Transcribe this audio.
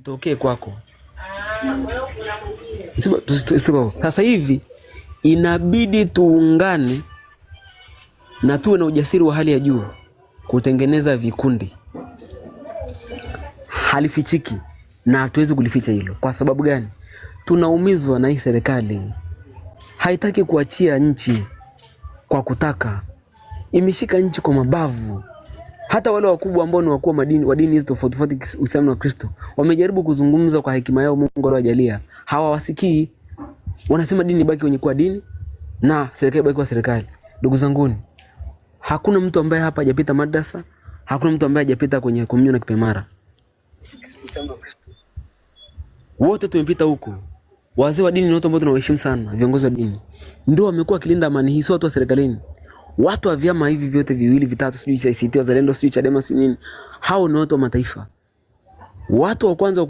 isitokee kwako. Sasa hivi inabidi tuungane na tuwe na ujasiri wa hali ya juu kutengeneza vikundi. Halifichiki na hatuwezi kulificha hilo. Kwa sababu gani? Tunaumizwa na hii serikali. Haitaki kuachia nchi kwa kutaka. Imeshika nchi kwa mabavu. Hata wale wakubwa ambao ni wakuu wa dini hizo tofauti tofauti, Uislamu na Kristo, wamejaribu kuzungumza kwa hekima yao, Mungu aliyowajalia. Hawawasikii. Wanasema dini ibaki kwenye kuwa dini na serikali ibaki kuwa serikali. Ndugu zanguni, hakuna mtu ambaye hapa hajapita madrasa, hakuna mtu ambaye hajapita kwenye komunyo na kipemara. Uislamu na Kristo, wote tumepita huko. Wazee wa dini ni watu ambao tunawaheshimu sana, viongozi wa dini. Ndio wamekuwa kilinda amani hii, sio watu wa serikalini. Watu wa vyama hivi vyote viwili vitatu, sijui ICT, Wazalendo, sijui Chadema, sijui nini, hao ni watu wa mataifa. Watu wa kwanza